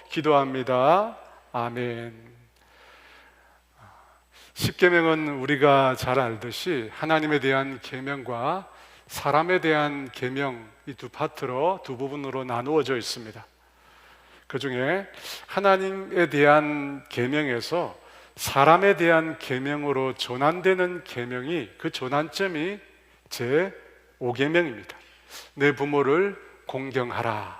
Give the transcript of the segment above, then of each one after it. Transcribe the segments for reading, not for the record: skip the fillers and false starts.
기도합니다. 아멘. 십계명은 우리가 잘 알듯이 하나님에 대한 계명과 사람에 대한 계명, 이 두 파트로, 두 부분으로 나누어져 있습니다. 그 중에 하나님에 대한 계명에서 사람에 대한 계명으로 전환되는 계명이, 그 전환점이 제 5계명입니다. 내 부모를 공경하라.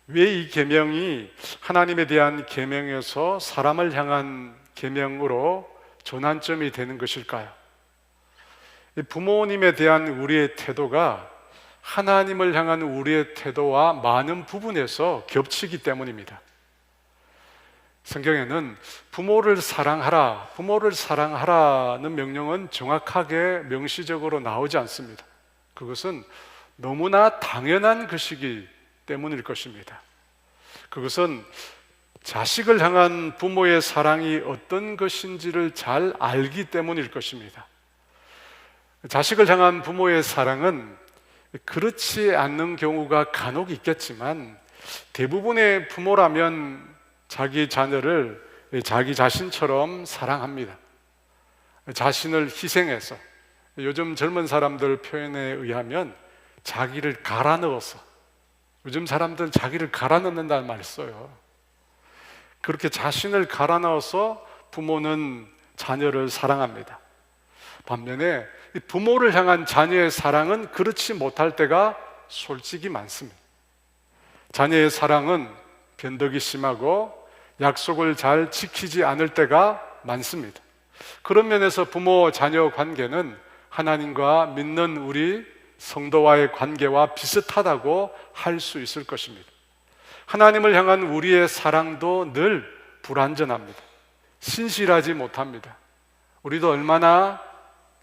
왜 이 계명이 하나님에 대한 계명에서 사람을 향한 계명으로 전환점이 되는 것일까요? 부모님에 대한 우리의 태도가 하나님을 향한 우리의 태도와 많은 부분에서 겹치기 때문입니다. 성경에는 부모를 사랑하라는 명령은 정확하게 명시적으로 나오지 않습니다. 그것은 너무나 당연한 것이기 때문일 것입니다. 그것은 자식을 향한 부모의 사랑이 어떤 것인지를 잘 알기 때문일 것입니다. 자식을 향한 부모의 사랑은 그렇지 않는 경우가 간혹 있겠지만, 대부분의 부모라면 자기 자녀를 자기 자신처럼 사랑합니다. 자신을 희생해서, 요즘 젊은 사람들 표현에 의하면 자기를 갈아 넣어서, 요즘 사람들은 자기를 갈아 넣는다는 말을 써요. 그렇게 자신을 갈아 넣어서 부모는 자녀를 사랑합니다. 반면에 부모를 향한 자녀의 사랑은 그렇지 못할 때가 솔직히 많습니다. 자녀의 사랑은 변덕이 심하고 약속을 잘 지키지 않을 때가 많습니다. 그런 면에서 부모 자녀 관계는 하나님과 믿는 우리 성도와의 관계와 비슷하다고 할 수 있을 것입니다. 하나님을 향한 우리의 사랑도 늘 불완전합니다. 신실하지 못합니다. 우리도 얼마나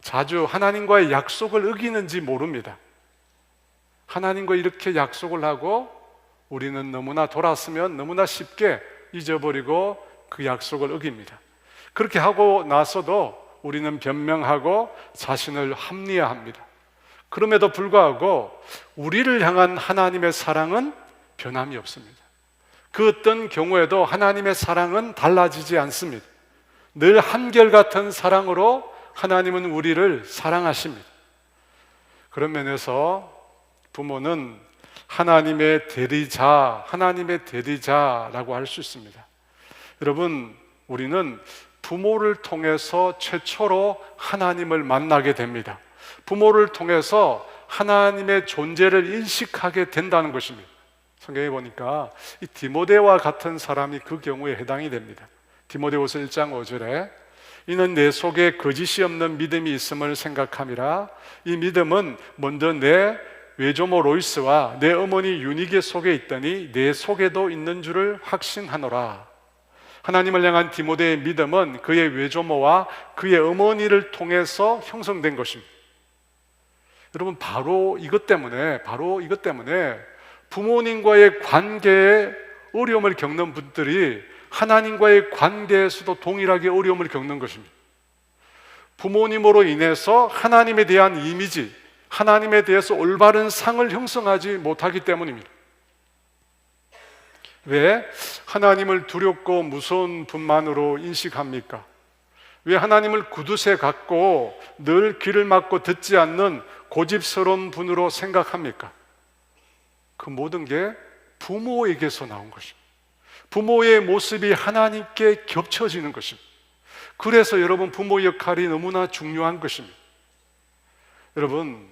자주 하나님과의 약속을 어기는지 모릅니다. 하나님과 이렇게 약속을 하고 우리는 너무나 돌았으면 너무나 쉽게 잊어버리고 그 약속을 어깁니다. 그렇게 하고 나서도 우리는 변명하고 자신을 합리화합니다. 그럼에도 불구하고 우리를 향한 하나님의 사랑은 변함이 없습니다. 그 어떤 경우에도 하나님의 사랑은 달라지지 않습니다. 늘 한결같은 사랑으로 하나님은 우리를 사랑하십니다. 그런 면에서 부모는 하나님의 대리자라고 할 수 있습니다. 여러분, 우리는 부모를 통해서 최초로 하나님을 만나게 됩니다. 부모를 통해서 하나님의 존재를 인식하게 된다는 것입니다. 성경에 보니까 이 디모데와 같은 사람이 그 경우에 해당이 됩니다. 디모데후서 1장 5절에 이는 내 속에 거짓이 없는 믿음이 있음을 생각함이라. 이 믿음은 먼저 내 외조모 로이스와 내 어머니 유니게 속에 있더니 내 속에도 있는 줄을 확신하노라. 하나님을 향한 디모데의 믿음은 그의 외조모와 그의 어머니를 통해서 형성된 것입니다. 여러분, 바로 이것 때문에 부모님과의 관계에 어려움을 겪는 분들이 하나님과의 관계에서도 동일하게 어려움을 겪는 것입니다. 부모님으로 인해서 하나님에 대한 이미지, 하나님에 대해서 올바른 상을 형성하지 못하기 때문입니다. 왜 하나님을 두렵고 무서운 분만으로 인식합니까? 왜 하나님을 구두쇠 같고 늘 귀를 막고 듣지 않는 고집스러운 분으로 생각합니까? 그 모든 게 부모에게서 나온 것입니다. 부모의 모습이 하나님께 겹쳐지는 것입니다. 그래서 여러분, 부모 역할이 너무나 중요한 것입니다. 여러분,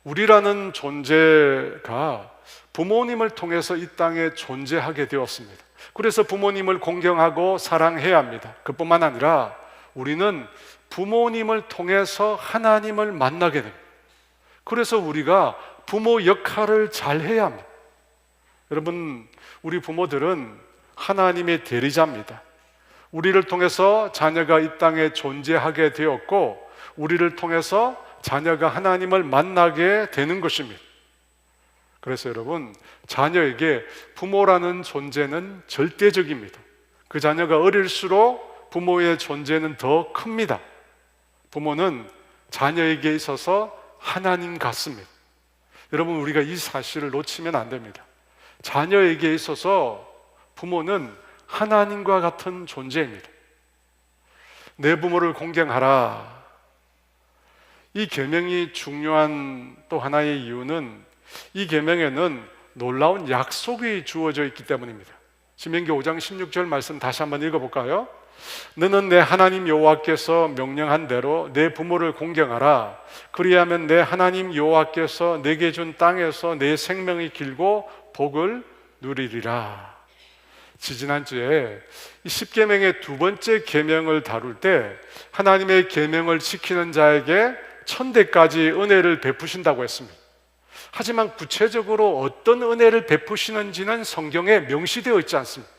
우리라는 존재가 부모님을 통해서 이 땅에 존재하게 되었습니다. 그래서 부모님을 공경하고 사랑해야 합니다. 그뿐만 아니라 우리는 부모님을 통해서 하나님을 만나게 됩니다. 그래서 우리가 부모 역할을 잘 해야 합니다. 여러분, 우리 부모들은 하나님의 대리자입니다. 우리를 통해서 자녀가 이 땅에 존재하게 되었고, 우리를 통해서 자녀가 하나님을 만나게 되는 것입니다. 그래서 여러분, 자녀에게 부모라는 존재는 절대적입니다. 그 자녀가 어릴수록 부모의 존재는 더 큽니다. 부모는 자녀에게 있어서 하나님 같습니다. 여러분, 우리가 이 사실을 놓치면 안 됩니다. 자녀에게 있어서 부모는 하나님과 같은 존재입니다. 내 부모를 공경하라. 이 계명이 중요한 또 하나의 이유는 이 계명에는 놀라운 약속이 주어져 있기 때문입니다. 신명기 5장 16절 말씀 다시 한번 읽어볼까요? 너는 내 하나님 여호와께서 명령한 대로 내 부모를 공경하라. 그리하면 내 하나님 여호와께서 내게 준 땅에서 내 생명이 길고 복을 누리리라. 지난주에 이 십계명의 두 번째 계명을 다룰 때 하나님의 계명을 지키는 자에게 천대까지 은혜를 베푸신다고 했습니다. 하지만 구체적으로 어떤 은혜를 베푸시는지는 성경에 명시되어 있지 않습니다.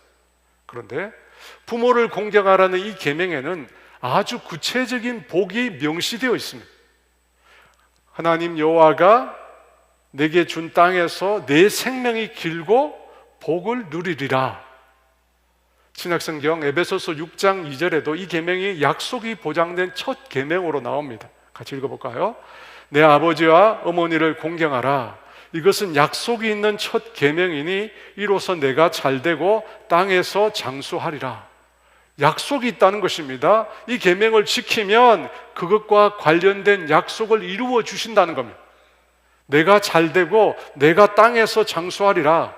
그런데 부모를 공경하라는 이 계명에는 아주 구체적인 복이 명시되어 있습니다. 하나님 여호와가 내게 준 땅에서 내 생명이 길고 복을 누리리라. 신약성경 에베소서 6장 2절에도 이 계명이 약속이 보장된 첫 계명으로 나옵니다. 같이 읽어볼까요? 내 아버지와 어머니를 공경하라. 이것은 약속이 있는 첫 계명이니 이로써 내가 잘되고 땅에서 장수하리라. 약속이 있다는 것입니다. 이 계명을 지키면 그것과 관련된 약속을 이루어 주신다는 겁니다. 내가 잘되고 내가 땅에서 장수하리라.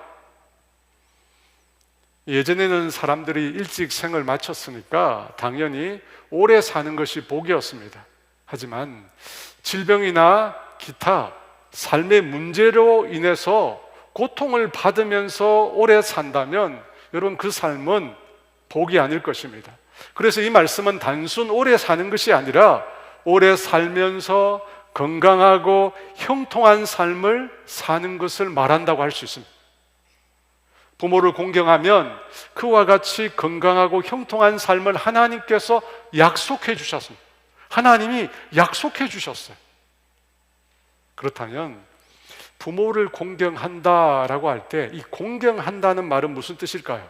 예전에는 사람들이 일찍 생을 마쳤으니까 당연히 오래 사는 것이 복이었습니다. 하지만 질병이나 기타 삶의 문제로 인해서 고통을 받으면서 오래 산다면 여러분 그 삶은 복이 아닐 것입니다. 그래서 이 말씀은 단순 오래 사는 것이 아니라 오래 살면서 건강하고 형통한 삶을 사는 것을 말한다고 할 수 있습니다. 부모를 공경하면 그와 같이 건강하고 형통한 삶을 하나님께서 약속해 주셨습니다. 하나님이 약속해 주셨어요. 그렇다면 부모를 공경한다라고 할 때 이 공경한다는 말은 무슨 뜻일까요?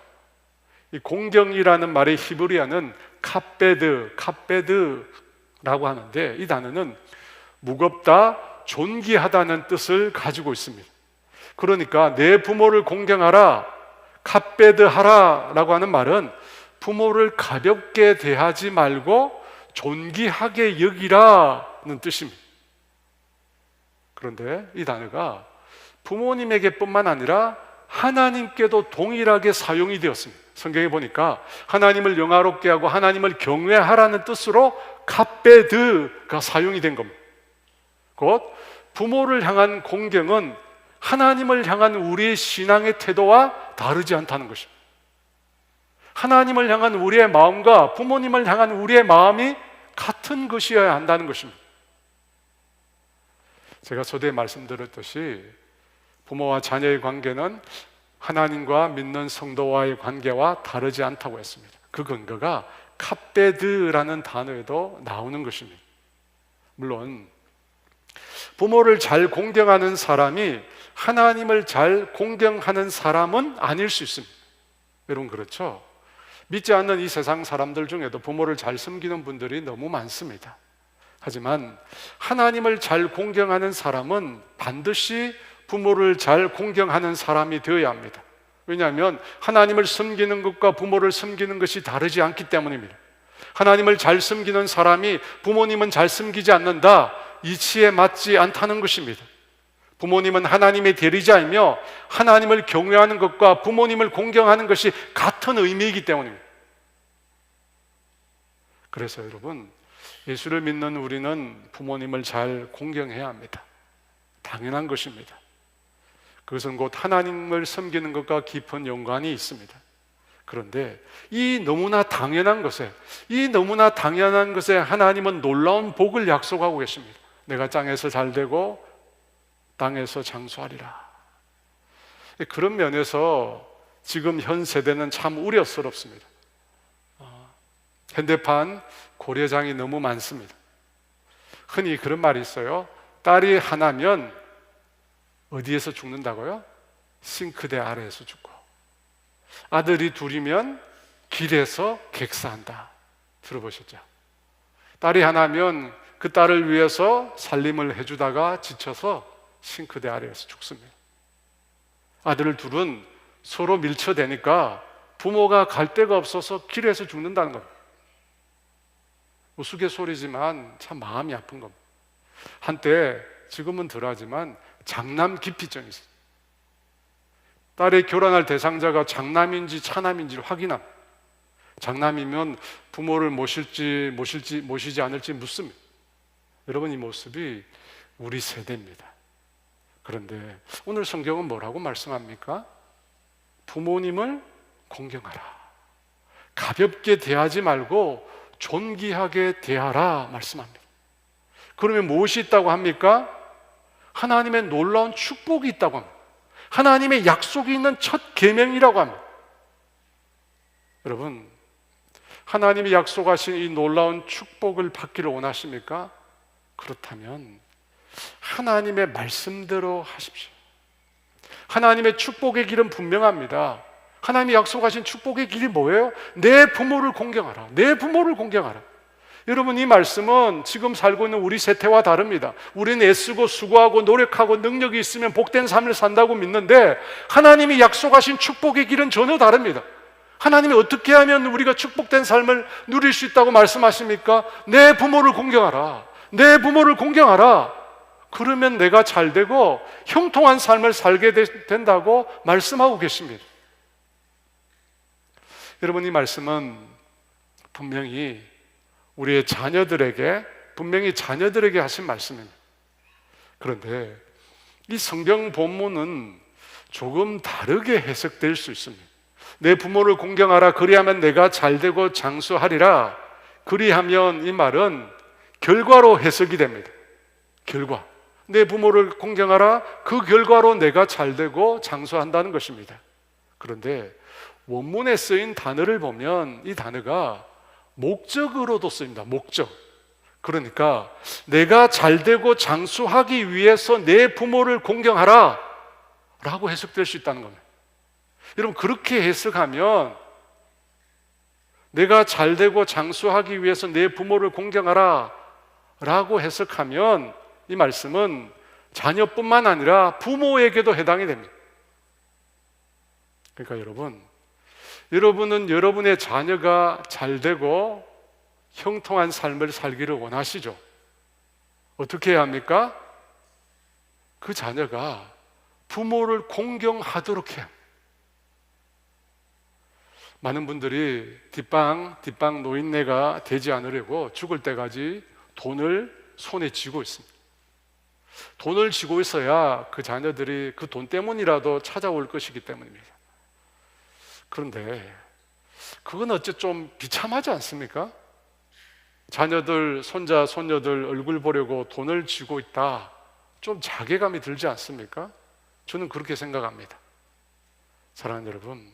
이 공경이라는 말의 히브리어는 카베드라고 하는데 이 단어는 무겁다, 존귀하다는 뜻을 가지고 있습니다. 그러니까 내 부모를 공경하라, 카베드하라라고 하는 말은 부모를 가볍게 대하지 말고 존귀하게 여기라는 뜻입니다. 그런데 이 단어가 부모님에게뿐만 아니라 하나님께도 동일하게 사용이 되었습니다. 성경에 보니까 하나님을 영화롭게 하고 하나님을 경외하라는 뜻으로 카베드가 사용이 된 겁니다. 곧 부모를 향한 공경은 하나님을 향한 우리의 신앙의 태도와 다르지 않다는 것입니다. 하나님을 향한 우리의 마음과 부모님을 향한 우리의 마음이 같은 것이어야 한다는 것입니다. 제가 서두에 말씀드렸듯이 부모와 자녀의 관계는 하나님과 믿는 성도와의 관계와 다르지 않다고 했습니다. 그 근거가 카베드라는 단어에도 나오는 것입니다. 물론 부모를 잘 공경하는 사람이 하나님을 잘 공경하는 사람은 아닐 수 있습니다. 여러분 그렇죠? 믿지 않는 이 세상 사람들 중에도 부모를 잘 섬기는 분들이 너무 많습니다. 하지만 하나님을 잘 공경하는 사람은 반드시 부모를 잘 공경하는 사람이 되어야 합니다. 왜냐하면 하나님을 섬기는 것과 부모를 섬기는 것이 다르지 않기 때문입니다. 하나님을 잘 섬기는 사람이 부모님은 잘 섬기지 않는다, 이치에 맞지 않다는 것입니다. 부모님은 하나님의 대리자이며 하나님을 경외하는 것과 부모님을 공경하는 것이 같은 의미이기 때문입니다. 그래서 여러분, 예수를 믿는 우리는 부모님을 잘 공경해야 합니다. 당연한 것입니다. 그것은 곧 하나님을 섬기는 것과 깊은 연관이 있습니다. 그런데 이 너무나 당연한 것에 하나님은 놀라운 복을 약속하고 계십니다. 내가 땅에서 잘되고 땅에서 장수하리라. 그런 면에서 지금 현 세대는 참 우려스럽습니다. 현대판 고려장이 너무 많습니다. 흔히 그런 말이 있어요. 딸이 하나면 어디에서 죽는다고요? 싱크대 아래에서 죽고, 아들이 둘이면 길에서 객사한다. 들어보셨죠? 딸이 하나면 그 딸을 위해서 살림을 해주다가 지쳐서 싱크대 아래에서 죽습니다. 아들 둘은 서로 밀쳐대니까 부모가 갈 데가 없어서 길에서 죽는다는 겁니다. 우스갯소리지만 참 마음이 아픈 겁니다. 한때, 지금은 덜하지만 장남 기피증이 있어요. 딸의 결혼할 대상자가 장남인지 차남인지를 확인합니다. 장남이면 부모를 모시지 않을지 묻습니다. 여러분, 이 모습이 우리 세대입니다. 그런데 오늘 성경은 뭐라고 말씀합니까? 부모님을 공경하라. 가볍게 대하지 말고 존귀하게 대하라 말씀합니다. 그러면 무엇이 있다고 합니까? 하나님의 놀라운 축복이 있다고 합니다. 하나님의 약속이 있는 첫 계명이라고 합니다. 여러분, 하나님이 약속하신 이 놀라운 축복을 받기를 원하십니까? 그렇다면 하나님의 말씀대로 하십시오. 하나님의 축복의 길은 분명합니다. 하나님이 약속하신 축복의 길이 뭐예요? 내 부모를 공경하라. 내 부모를 공경하라. 여러분, 이 말씀은 지금 살고 있는 우리 세태와 다릅니다. 우리는 애쓰고 수고하고 노력하고 능력이 있으면 복된 삶을 산다고 믿는데, 하나님이 약속하신 축복의 길은 전혀 다릅니다. 하나님이 어떻게 하면 우리가 축복된 삶을 누릴 수 있다고 말씀하십니까? 내 부모를 공경하라. 내 부모를 공경하라. 그러면 내가 잘 되고 형통한 삶을 살게 된다고 말씀하고 계십니다. 여러분, 이 말씀은 분명히 우리의 자녀들에게 하신 말씀입니다. 그런데 이 성경 본문은 조금 다르게 해석될 수 있습니다. 내 부모를 공경하라. 그리하면 내가 잘되고 장수하리라. 그리하면 이 말은 결과로 해석이 됩니다. 결과. 내 부모를 공경하라. 그 결과로 내가 잘되고 장수한다는 것입니다. 그런데 원문에 쓰인 단어를 보면 이 단어가 목적으로도 쓰입니다. 목적. 그러니까 내가 잘되고 장수하기 위해서 내 부모를 공경하라 라고 해석될 수 있다는 겁니다. 여러분, 그렇게 해석하면 내가 잘되고 장수하기 위해서 내 부모를 공경하라 라고 해석하면 이 말씀은 자녀뿐만 아니라 부모에게도 해당이 됩니다. 그러니까 여러분은 여러분의 자녀가 잘되고 형통한 삶을 살기를 원하시죠? 어떻게 해야 합니까? 그 자녀가 부모를 공경하도록 해야 합니다. 많은 분들이 뒷방 노인네가 되지 않으려고 죽을 때까지 돈을 손에 쥐고 있습니다. 돈을 쥐고 있어야 그 자녀들이 그 돈 때문이라도 찾아올 것이기 때문입니다. 그런데 그건 어째 좀 비참하지 않습니까? 자녀들, 손자, 손녀들 얼굴 보려고 돈을 쥐고 있다. 좀 자괴감이 들지 않습니까? 저는 그렇게 생각합니다. 사랑하는 여러분,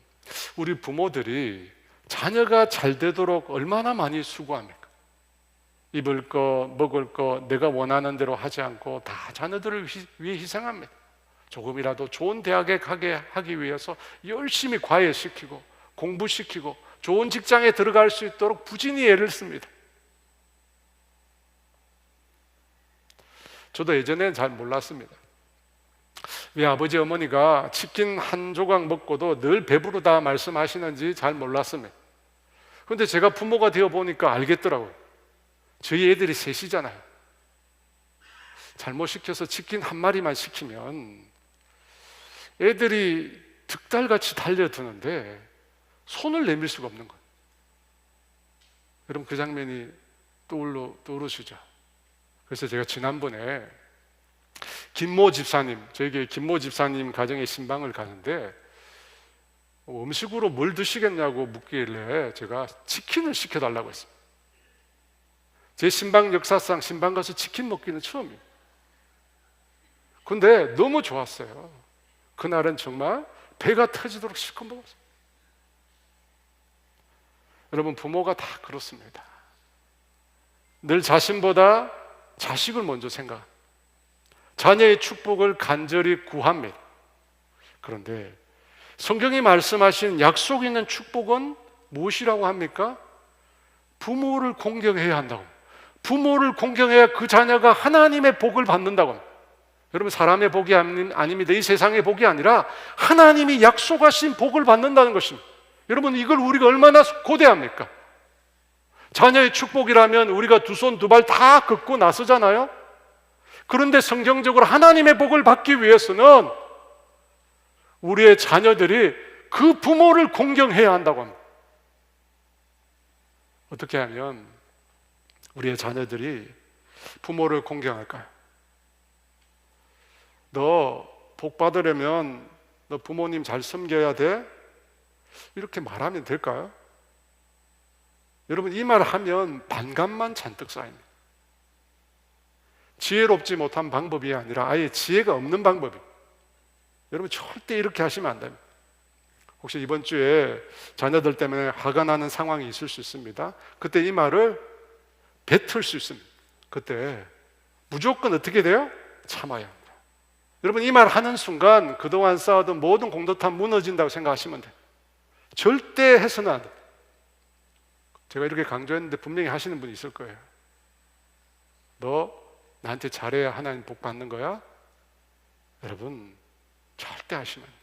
우리 부모들이 자녀가 잘 되도록 얼마나 많이 수고합니까? 입을 거, 먹을 거 내가 원하는 대로 하지 않고 다 자녀들을 위해 희생합니다. 조금이라도 좋은 대학에 가게 하기 위해서 열심히 과외시키고 공부시키고 좋은 직장에 들어갈 수 있도록 부진히 애를 씁니다. 저도 예전에는 잘 몰랐습니다. 왜 아버지 어머니가 치킨 한 조각 먹고도 늘 배부르다 말씀하시는지 잘 몰랐습니다. 그런데 제가 부모가 되어 보니까 알겠더라고요. 저희 애들이 셋이잖아요. 잘못 시켜서 치킨 한 마리만 시키면 애들이 득달같이 달려드는데 손을 내밀 수가 없는 거예요. 여러분, 그 장면이 떠오르시죠? 그래서 제가 지난번에 김모 집사님, 저에게 김모 집사님 가정에 신방을 가는데 음식으로 뭘 드시겠냐고 묻길래 제가 치킨을 시켜달라고 했습니다. 제 신방 역사상 신방 가서 치킨 먹기는 처음이에요. 근데 너무 좋았어요. 그날은 정말 배가 터지도록 실컷 먹었어요. 여러분, 부모가 다 그렇습니다. 늘 자신보다 자식을 먼저 생각합니다. 자녀의 축복을 간절히 구합니다. 그런데 성경이 말씀하신 약속 있는 축복은 무엇이라고 합니까? 부모를 공경해야 한다고. 부모를 공경해야 그 자녀가 하나님의 복을 받는다고 합니다. 여러분, 사람의 복이 아닙니다. 이 세상의 복이 아니라 하나님이 약속하신 복을 받는다는 것입니다. 여러분, 이걸 우리가 얼마나 고대합니까? 자녀의 축복이라면 우리가 두 손 두 발 다 긋고 나서잖아요. 그런데 성경적으로 하나님의 복을 받기 위해서는 우리의 자녀들이 그 부모를 공경해야 한다고 합니다. 어떻게 하면 우리의 자녀들이 부모를 공경할까요? 너 복 받으려면 너 부모님 잘 섬겨야 돼? 이렇게 말하면 될까요? 여러분, 이 말 하면 반감만 잔뜩 쌓입니다. 지혜롭지 못한 방법이 아니라 아예 지혜가 없는 방법이에요. 여러분, 절대 이렇게 하시면 안 됩니다. 혹시 이번 주에 자녀들 때문에 화가 나는 상황이 있을 수 있습니다. 그때 이 말을 뱉을 수 있습니다. 그때 무조건 어떻게 돼요? 참아야 합니다. 여러분, 이 말 하는 순간 그동안 쌓아둔 모든 공덕탑 무너진다고 생각하시면 돼요. 절대 해서는 안 돼요. 제가 이렇게 강조했는데 분명히 하시는 분이 있을 거예요. 너 나한테 잘해야 하나님 복 받는 거야? 여러분, 절대 하시면 안 돼요.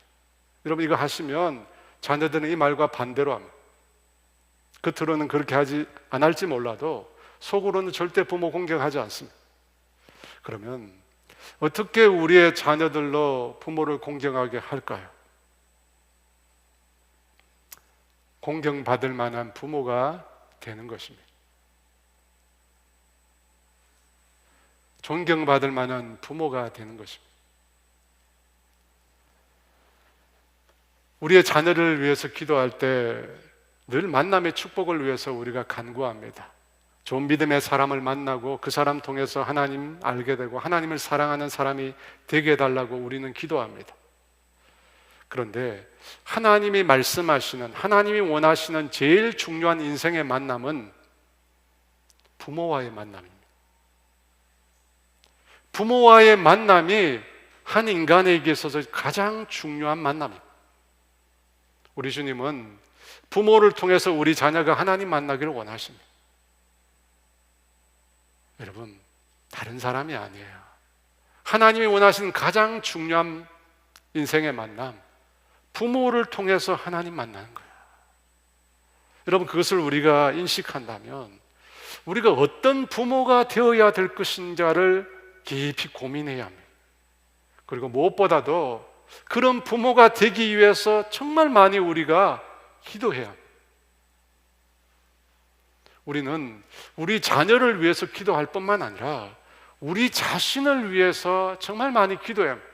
여러분, 이거 하시면 자녀들은 이 말과 반대로 합니다. 겉으로는 그렇게 안 할지 몰라도 속으로는 절대 부모 공경하지 않습니다. 그러면 어떻게 우리의 자녀들로 부모를 공경하게 할까요? 공경받을 만한 부모가 되는 것입니다. 존경받을 만한 부모가 되는 것입니다. 우리의 자녀를 위해서 기도할 때 늘 만남의 축복을 위해서 우리가 간구합니다. 좋은 믿음의 사람을 만나고 그 사람 통해서 하나님 알게 되고 하나님을 사랑하는 사람이 되게 해달라고 우리는 기도합니다. 그런데 하나님이 말씀하시는, 하나님이 원하시는 제일 중요한 인생의 만남은 부모와의 만남입니다. 부모와의 만남이 한 인간에게 있어서 가장 중요한 만남입니다. 우리 주님은 부모를 통해서 우리 자녀가 하나님 만나기를 원하십니다. 여러분, 다른 사람이 아니에요. 하나님이 원하시는 가장 중요한 인생의 만남, 부모를 통해서 하나님 만나는 거예요. 여러분, 그것을 우리가 인식한다면 우리가 어떤 부모가 되어야 될 것인가를 깊이 고민해야 합니다. 그리고 무엇보다도 그런 부모가 되기 위해서 정말 많이 우리가 기도해야 합니다. 우리는 우리 자녀를 위해서 기도할 뿐만 아니라 우리 자신을 위해서 정말 많이 기도해야 합니다.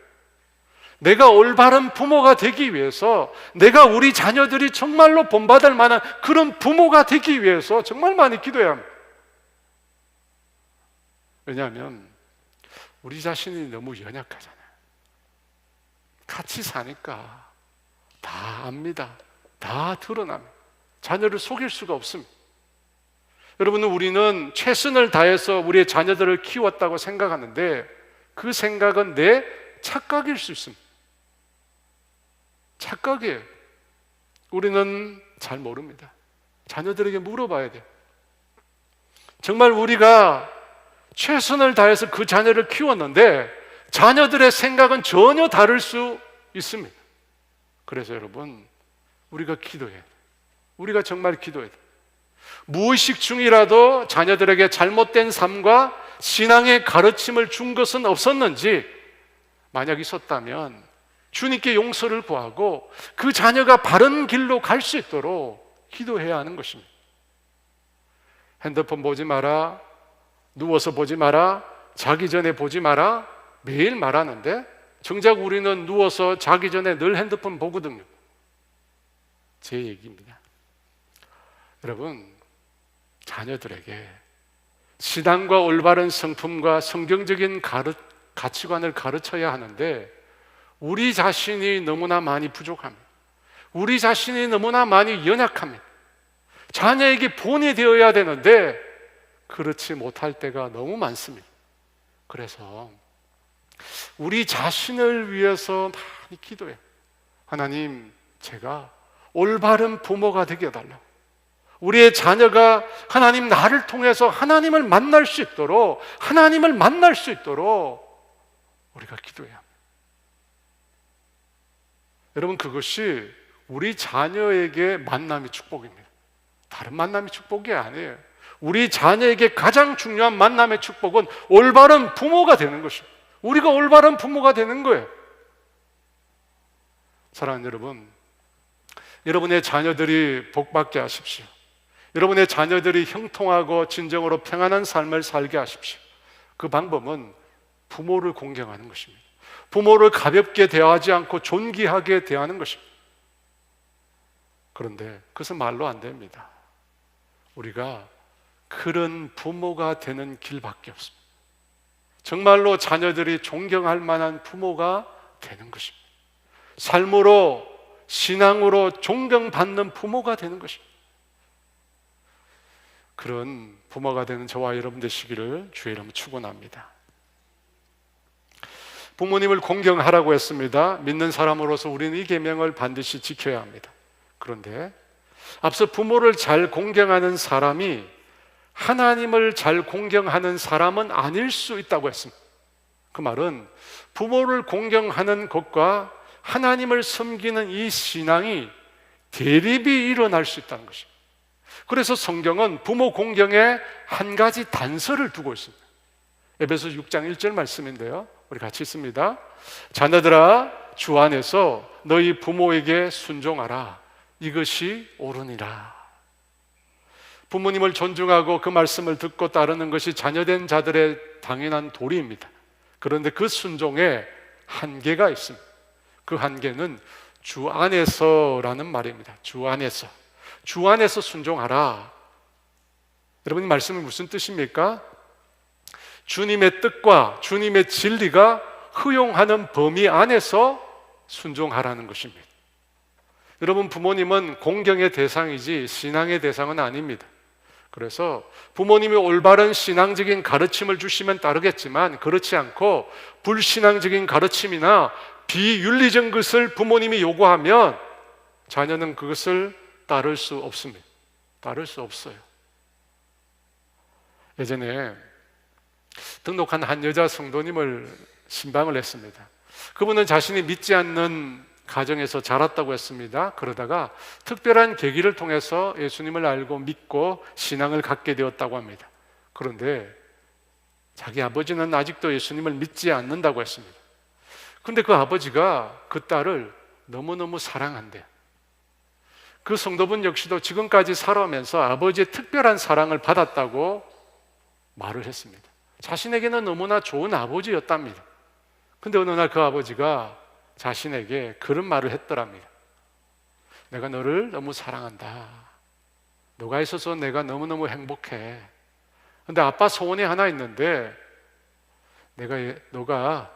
내가 올바른 부모가 되기 위해서, 내가 우리 자녀들이 정말로 본받을 만한 그런 부모가 되기 위해서 정말 많이 기도해야 합니다. 왜냐하면 우리 자신이 너무 연약하잖아요. 같이 사니까 다 압니다. 다 드러납니다. 자녀를 속일 수가 없습니다. 여러분, 우리는 최선을 다해서 우리의 자녀들을 키웠다고 생각하는데 그 생각은 내 착각일 수 있습니다. 착각이에요. 우리는 잘 모릅니다. 자녀들에게 물어봐야 돼요. 정말 우리가 최선을 다해서 그 자녀를 키웠는데 자녀들의 생각은 전혀 다를 수 있습니다. 그래서 여러분, 우리가 기도해야 돼요. 우리가 정말 기도해야 돼요. 무의식 중이라도 자녀들에게 잘못된 삶과 신앙의 가르침을 준 것은 없었는지, 만약 있었다면 주님께 용서를 구하고 그 자녀가 바른 길로 갈 수 있도록 기도해야 하는 것입니다. 핸드폰 보지 마라, 누워서 보지 마라, 자기 전에 보지 마라, 매일 말하는데 정작 우리는 누워서 자기 전에 늘 핸드폰 보거든요. 제 얘기입니다. 여러분, 자녀들에게 신앙과 올바른 성품과 성경적인 가치관을 가르쳐야 하는데 우리 자신이 너무나 많이 부족합니다. 우리 자신이 너무나 많이 연약합니다. 자녀에게 본이 되어야 되는데 그렇지 못할 때가 너무 많습니다. 그래서 우리 자신을 위해서 많이 기도해요. 하나님, 제가 올바른 부모가 되게 해달라고. 우리의 자녀가 하나님 나를 통해서 하나님을 만날 수 있도록, 하나님을 만날 수 있도록 우리가 기도해야 합니다. 여러분, 그것이 우리 자녀에게 만남이 축복입니다. 다른 만남이 축복이 아니에요. 우리 자녀에게 가장 중요한 만남의 축복은 올바른 부모가 되는 것입니다. 우리가 올바른 부모가 되는 거예요. 사랑하는 여러분, 여러분의 자녀들이 복받게 하십시오. 여러분의 자녀들이 형통하고 진정으로 평안한 삶을 살게 하십시오. 그 방법은 부모를 공경하는 것입니다. 부모를 가볍게 대하지 않고 존귀하게 대하는 것입니다. 그런데 그것은 말로 안 됩니다. 우리가 그런 부모가 되는 길밖에 없습니다. 정말로 자녀들이 존경할 만한 부모가 되는 것입니다. 삶으로, 신앙으로 존경받는 부모가 되는 것입니다. 그런 부모가 되는 저와 여러분 되시기를 주의 이름으로 축원합니다. 부모님을 공경하라고 했습니다. 믿는 사람으로서 우리는 이 계명을 반드시 지켜야 합니다. 그런데 앞서 부모를 잘 공경하는 사람이 하나님을 잘 공경하는 사람은 아닐 수 있다고 했습니다. 그 말은 부모를 공경하는 것과 하나님을 섬기는 이 신앙이 대립이 일어날 수 있다는 것입니다. 그래서 성경은 부모 공경에 한 가지 단서를 두고 있습니다. 에베소 6장 1절 말씀인데요, 우리 같이 읽습니다. 자녀들아, 주 안에서 너희 부모에게 순종하라. 이것이 옳으니라. 부모님을 존중하고 그 말씀을 듣고 따르는 것이 자녀된 자들의 당연한 도리입니다. 그런데 그 순종에 한계가 있습니다. 그 한계는 주 안에서라는 말입니다. 주 안에서. 주 안에서 순종하라. 여러분, 이 말씀은 무슨 뜻입니까? 주님의 뜻과 주님의 진리가 허용하는 범위 안에서 순종하라는 것입니다. 여러분, 부모님은 공경의 대상이지 신앙의 대상은 아닙니다. 그래서 부모님이 올바른 신앙적인 가르침을 주시면 따르겠지만, 그렇지 않고 불신앙적인 가르침이나 비윤리적 것을 부모님이 요구하면 자녀는 그것을 따를 수 없습니다. 따를 수 없어요. 예전에 등록한 한 여자 성도님을 신방을 했습니다. 그분은 자신이 믿지 않는 가정에서 자랐다고 했습니다. 그러다가 특별한 계기를 통해서 예수님을 알고 믿고 신앙을 갖게 되었다고 합니다. 그런데 자기 아버지는 아직도 예수님을 믿지 않는다고 했습니다. 근데 그 아버지가 그 딸을 너무너무 사랑한대요. 그 성도분 역시도 지금까지 살아오면서 아버지의 특별한 사랑을 받았다고 말을 했습니다. 자신에게는 너무나 좋은 아버지였답니다. 근데 어느 날 그 아버지가 자신에게 그런 말을 했더랍니다. 내가 너를 너무 사랑한다. 너가 있어서 내가 너무너무 행복해. 근데 아빠 소원이 하나 있는데 너가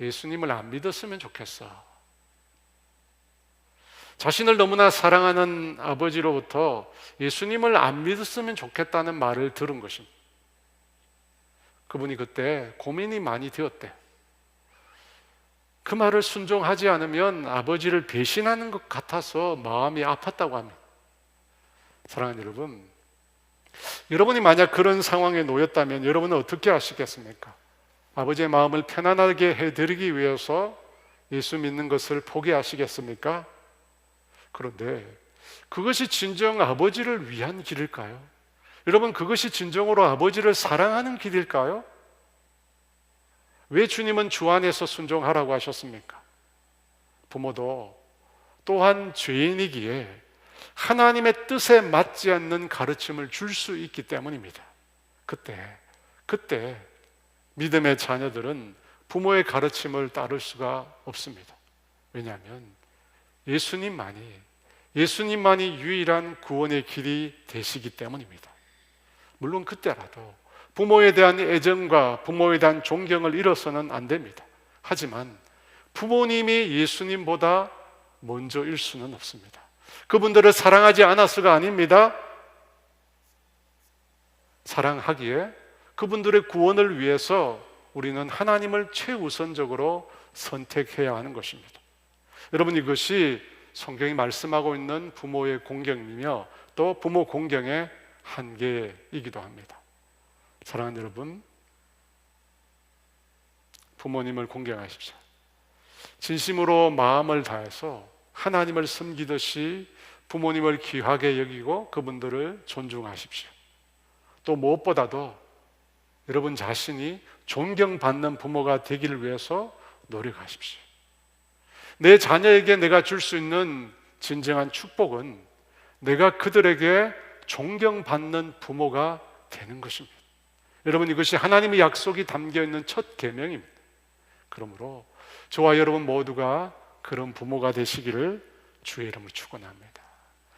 예수님을 안 믿었으면 좋겠어. 자신을 너무나 사랑하는 아버지로부터 예수님을 안 믿었으면 좋겠다는 말을 들은 것입니다. 그분이 그때 고민이 많이 되었대요. 그 말을 순종하지 않으면 아버지를 배신하는 것 같아서 마음이 아팠다고 합니다. 사랑하는 여러분, 여러분이 만약 그런 상황에 놓였다면 여러분은 어떻게 하시겠습니까? 아버지의 마음을 편안하게 해드리기 위해서 예수 믿는 것을 포기하시겠습니까? 그런데 그것이 진정 아버지를 위한 길일까요? 여러분, 그것이 진정으로 아버지를 사랑하는 길일까요? 왜 주님은 주 안에서 순종하라고 하셨습니까? 부모도 또한 죄인이기에 하나님의 뜻에 맞지 않는 가르침을 줄 수 있기 때문입니다. 그때 믿음의 자녀들은 부모의 가르침을 따를 수가 없습니다. 왜냐하면 예수님만이 유일한 구원의 길이 되시기 때문입니다. 물론 그때라도 부모에 대한 애정과 부모에 대한 존경을 잃어서는 안 됩니다. 하지만 부모님이 예수님보다 먼저일 수는 없습니다. 그분들을 사랑하지 않아서가 아닙니다. 사랑하기에 그분들의 구원을 위해서 우리는 하나님을 최우선적으로 선택해야 하는 것입니다. 여러분, 이것이 성경이 말씀하고 있는 부모의 공경이며 또 부모 공경의 한계이기도 합니다. 사랑하는 여러분, 부모님을 공경하십시오. 진심으로 마음을 다해서 하나님을 섬기듯이 부모님을 귀하게 여기고 그분들을 존중하십시오. 또 무엇보다도 여러분 자신이 존경받는 부모가 되기를 위해서 노력하십시오. 내 자녀에게 내가 줄 수 있는 진정한 축복은 내가 그들에게 존경받는 부모가 되는 것입니다. 여러분, 이것이 하나님의 약속이 담겨 있는 첫 계명입니다. 그러므로 저와 여러분 모두가 그런 부모가 되시기를 주의 이름으로 축원합니다.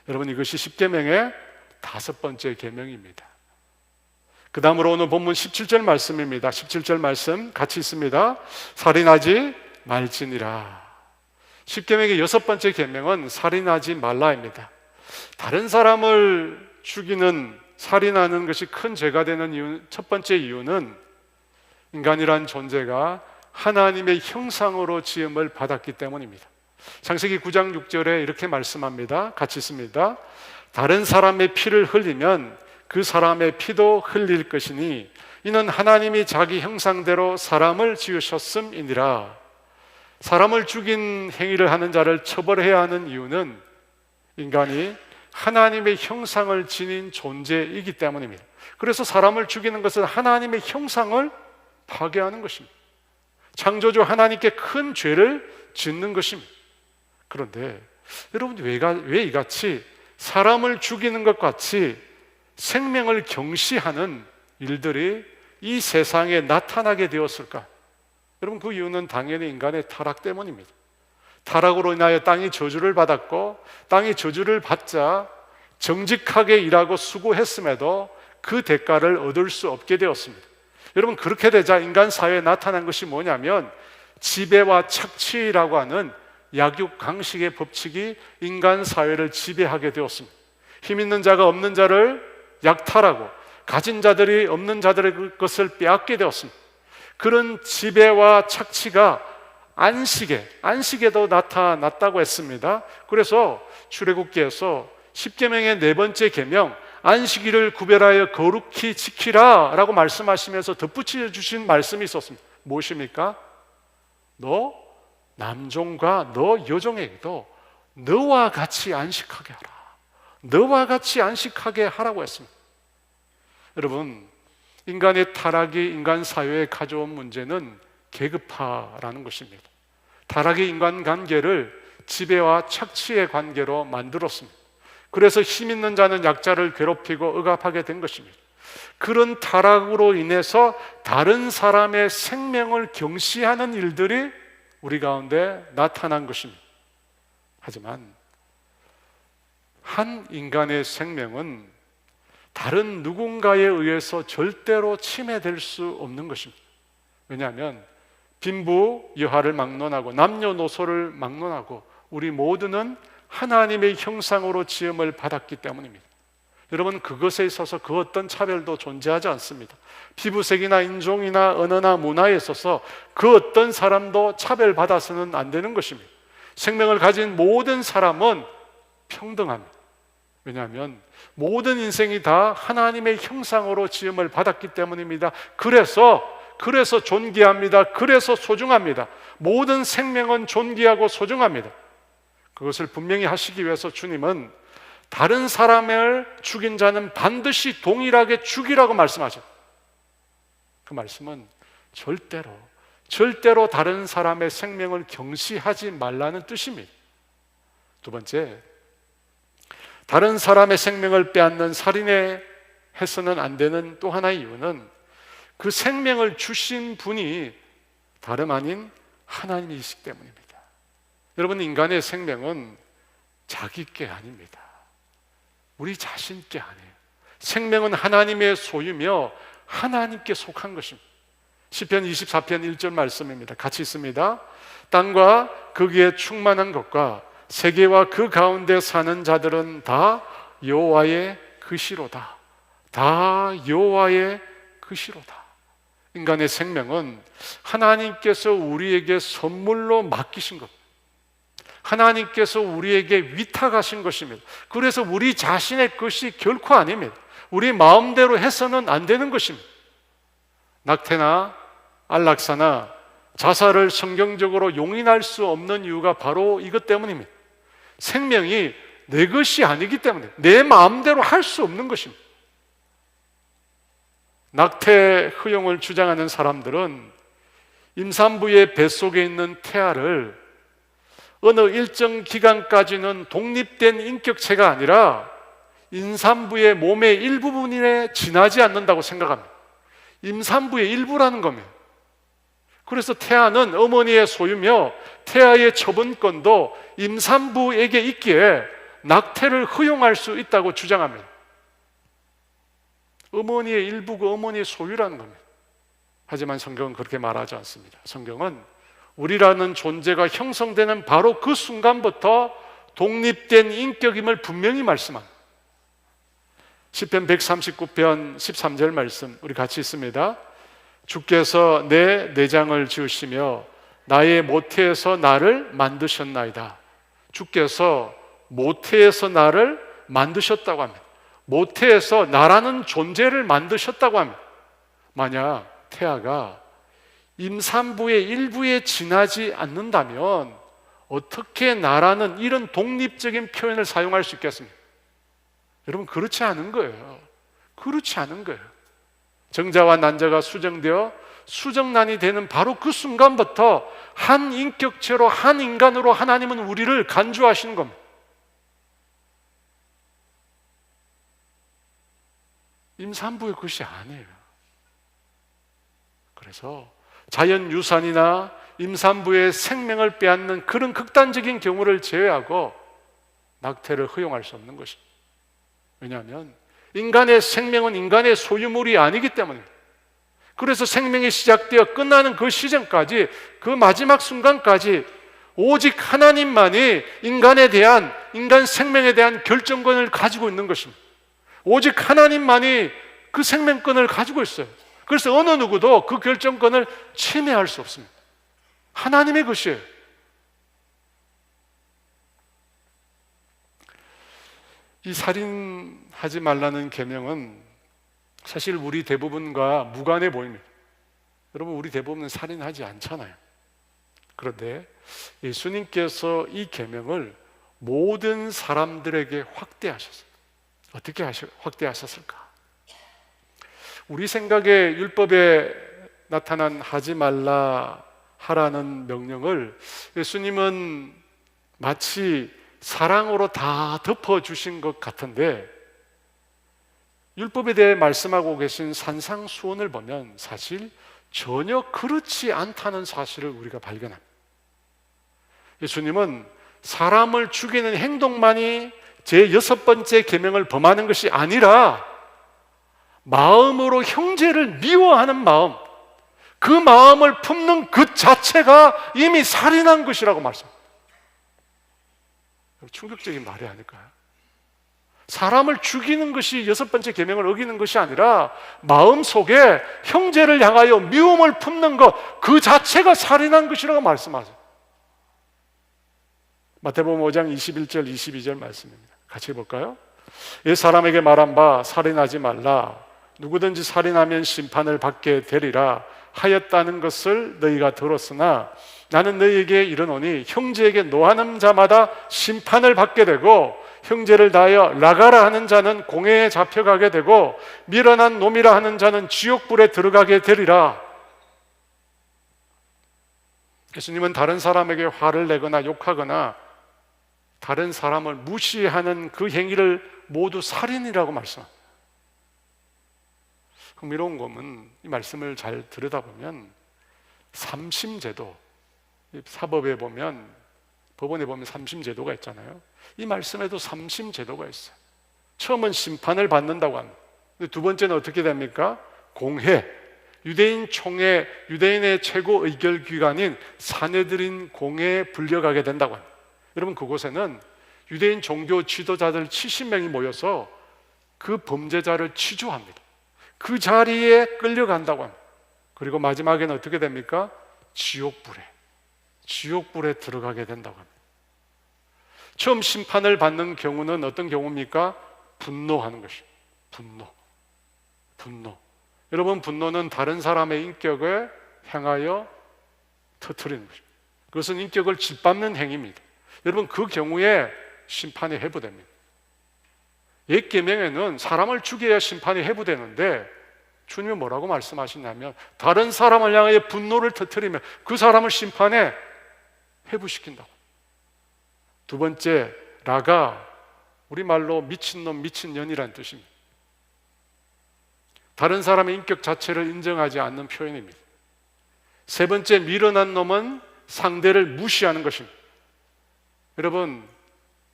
여러분, 이것이 10계명의 5번째 계명입니다. 그 다음으로 오늘 본문 17절 말씀입니다. 17절 말씀 같이 있습니다. 살인하지 말지니라. 10계명의 6번째 계명은 살인하지 말라입니다. 다른 사람을 죽이는, 살인하는 것이 큰 죄가 되는 이유, 첫 번째 이유는 인간이란 존재가 하나님의 형상으로 지음을 받았기 때문입니다. 창세기 9장 6절에 이렇게 말씀합니다. 같이 있습니다. 다른 사람의 피를 흘리면 그 사람의 피도 흘릴 것이니 이는 하나님이 자기 형상대로 사람을 지으셨음이니라. 사람을 죽인 행위를 하는 자를 처벌해야 하는 이유는 인간이 하나님의 형상을 지닌 존재이기 때문입니다. 그래서 사람을 죽이는 것은 하나님의 형상을 파괴하는 것입니다. 창조주 하나님께 큰 죄를 짓는 것입니다. 그런데 여러분, 왜 이같이 사람을 죽이는 것 같이 생명을 경시하는 일들이 이 세상에 나타나게 되었을까? 여러분, 그 이유는 당연히 인간의 타락 때문입니다. 타락으로 인하여 땅이 저주를 받았고, 땅이 저주를 받자 정직하게 일하고 수고했음에도 그 대가를 얻을 수 없게 되었습니다. 여러분, 그렇게 되자 인간 사회에 나타난 것이 뭐냐면 지배와 착취라고 하는 약육강식의 법칙이 인간 사회를 지배하게 되었습니다. 힘 있는 자가 없는 자를 약탈하고 가진 자들이 없는 자들의 것을 빼앗게 되었습니다. 그런 지배와 착취가 안식에도 나타났다고 했습니다. 그래서 출애굽기에서 10계명의 4번째 계명, 안식일을 구별하여 거룩히 지키라 라고 말씀하시면서 덧붙여 주신 말씀이 있었습니다. 무엇입니까? 너 남종과 너 여종에게도 너와 같이 안식하게 하라. 너와 같이 안식하게 하라고 했습니다. 여러분, 인간의 타락이 인간 사회에 가져온 문제는 계급화라는 것입니다. 타락이 인간관계를 지배와 착취의 관계로 만들었습니다. 그래서 힘 있는 자는 약자를 괴롭히고 억압하게 된 것입니다. 그런 타락으로 인해서 다른 사람의 생명을 경시하는 일들이 우리 가운데 나타난 것입니다. 하지만 한 인간의 생명은 다른 누군가에 의해서 절대로 침해될 수 없는 것입니다. 왜냐하면 빈부 여하를 막론하고 남녀노소를 막론하고 우리 모두는 하나님의 형상으로 지음을 받았기 때문입니다. 여러분, 그것에 있어서 그 어떤 차별도 존재하지 않습니다. 피부색이나 인종이나 언어나 문화에 있어서 그 어떤 사람도 차별받아서는 안 되는 것입니다. 생명을 가진 모든 사람은 평등합니다. 왜냐하면 모든 인생이 다 하나님의 형상으로 지음을 받았기 때문입니다. 그래서 존귀합니다. 그래서 소중합니다. 모든 생명은 존귀하고 소중합니다. 그것을 분명히 하시기 위해서 주님은 다른 사람을 죽인 자는 반드시 동일하게 죽이라고 말씀하셨어요. 그 말씀은 절대로 다른 사람의 생명을 경시하지 말라는 뜻입니다. 두 번째, 다른 사람의 생명을 빼앗는 살인에 해서는 안 되는 또 하나의 이유는 그 생명을 주신 분이 다름 아닌 하나님이시기 때문입니다. 여러분, 인간의 생명은 자기 게 아닙니다. 우리 자신 게 아니에요. 생명은 하나님의 소유며 하나님께 속한 것입니다. 시편 24편 1절 말씀입니다. 같이 있습니다. 땅과 거기에 충만한 것과 세계와 그 가운데 사는 자들은 다 여호와의 것이로다. 다 여호와의 것이로다. 인간의 생명은 하나님께서 우리에게 선물로 맡기신 것, 하나님께서 우리에게 위탁하신 것입니다. 그래서 우리 자신의 것이 결코 아닙니다. 우리 마음대로 해서는 안 되는 것입니다. 낙태나 안락사나 자살을 성경적으로 용인할 수 없는 이유가 바로 이것 때문입니다. 생명이 내 것이 아니기 때문에 내 마음대로 할 수 없는 것입니다. 낙태 허용을 주장하는 사람들은 임산부의 뱃속에 있는 태아를 어느 일정 기간까지는 독립된 인격체가 아니라 임산부의 몸의 일부분에 지나지 않는다고 생각합니다. 임산부의 일부라는 겁니다. 그래서 태아는 어머니의 소유며 태아의 처분권도 임산부에게 있기에 낙태를 허용할 수 있다고 주장합니다. 어머니의 일부고 어머니의 소유라는 겁니다. 하지만 성경은 그렇게 말하지 않습니다. 성경은 우리라는 존재가 형성되는 바로 그 순간부터 독립된 인격임을 분명히 말씀합니다. 시편 139편 13절 말씀 우리 같이 있습니다. 주께서 내 내장을 지으시며 나의 모태에서 나를 만드셨나이다. 주께서 모태에서 나를 만드셨다고 합니다. 모태에서 나라는 존재를 만드셨다고 합니다. 만약 태아가 임산부의 일부에 지나지 않는다면 어떻게 나라는 이런 독립적인 표현을 사용할 수 있겠습니까? 여러분, 그렇지 않은 거예요. 그렇지 않은 거예요. 정자와 난자가 수정되어 수정란이 되는 바로 그 순간부터 한 인격체로, 한 인간으로 하나님은 우리를 간주하시는 겁니다. 임산부의 것이 아니에요. 그래서 자연유산이나 임산부의 생명을 빼앗는 그런 극단적인 경우를 제외하고 낙태를 허용할 수 없는 것입니다. 왜냐하면 인간의 생명은 인간의 소유물이 아니기 때문입니다. 그래서 생명이 시작되어 끝나는 그 시점까지, 그 마지막 순간까지 오직 하나님만이 인간에 대한, 인간 생명에 대한 결정권을 가지고 있는 것입니다. 오직 하나님만이 그 생명권을 가지고 있어요. 그래서 어느 누구도 그 결정권을 침해할 수 없습니다. 하나님의 것이에요. 이 살인하지 말라는 계명은 사실 우리 대부분과 무관해 보입니다. 여러분, 우리 대부분은 살인하지 않잖아요. 그런데 예수님께서 이 계명을 모든 사람들에게 확대하셨어요. 어떻게 확대하셨을까? 우리 생각에 율법에 나타난 하지 말라 하라는 명령을 예수님은 마치 사랑으로 다 덮어주신 것 같은데, 율법에 대해 말씀하고 계신 산상수훈을 보면 사실 전혀 그렇지 않다는 사실을 우리가 발견합니다. 예수님은 사람을 죽이는 행동만이 제 6번째 계명을 범하는 것이 아니라 마음으로 형제를 미워하는 마음, 그 마음을 품는 그 자체가 이미 살인한 것이라고 말씀합니다. 충격적인 말이 아닐까요? 사람을 죽이는 것이 6번째 계명을 어기는 것이 아니라 마음속에 형제를 향하여 미움을 품는 것, 그 자체가 살인한 것이라고 말씀하세요. 마태복음 5장 21절 22절 말씀입니다. 같이 볼까요? 옛 사람에게 말한 바 살인하지 말라, 누구든지 살인하면 심판을 받게 되리라 하였다는 것을 너희가 들었으나 나는 너희에게 이르노니 형제에게 노하는 자마다 심판을 받게 되고 형제를 다하여 나가라 하는 자는 공회에 잡혀가게 되고 미련한 놈이라 하는 자는 지옥불에 들어가게 되리라. 예수님은 다른 사람에게 화를 내거나 욕하거나 다른 사람을 무시하는 그 행위를 모두 살인이라고 말씀합니다. 흥미로운 것은 이 말씀을 잘 들여다보면 삼심제도, 사법에 보면, 법원에 보면 삼심제도가 있잖아요. 이 말씀에도 삼심제도가 있어요. 처음은 심판을 받는다고 합니다. 근데 두 번째는 어떻게 됩니까? 공회, 유대인 총회, 유대인의 최고 의결기관인 사내들인 공회에 불려가게 된다고 합니다. 여러분, 그곳에는 유대인 종교 지도자들 70명이 모여서 그 범죄자를 치주합니다. 그 자리에 끌려간다고 합니다. 그리고 마지막에는 어떻게 됩니까? 지옥불에 들어가게 된다고 합니다. 처음 심판을 받는 경우는 어떤 경우입니까? 분노하는 것입니다. 분노. 여러분, 분노는 다른 사람의 인격을 향하여 터뜨리는 것입니다. 그것은 인격을 짓밟는 행위입니다. 여러분, 그 경우에 심판이 해부됩니다. 옛 계명에는 사람을 죽여야 심판이 해부되는데 주님이 뭐라고 말씀하시냐면 다른 사람을 향하여 분노를 터뜨리면 그 사람을 심판에 해부시킨다고. 두 번째, 라가 우리말로 미친놈, 미친년이라는 뜻입니다. 다른 사람의 인격 자체를 인정하지 않는 표현입니다. 세 번째, 미련한 놈은 상대를 무시하는 것입니다. 여러분,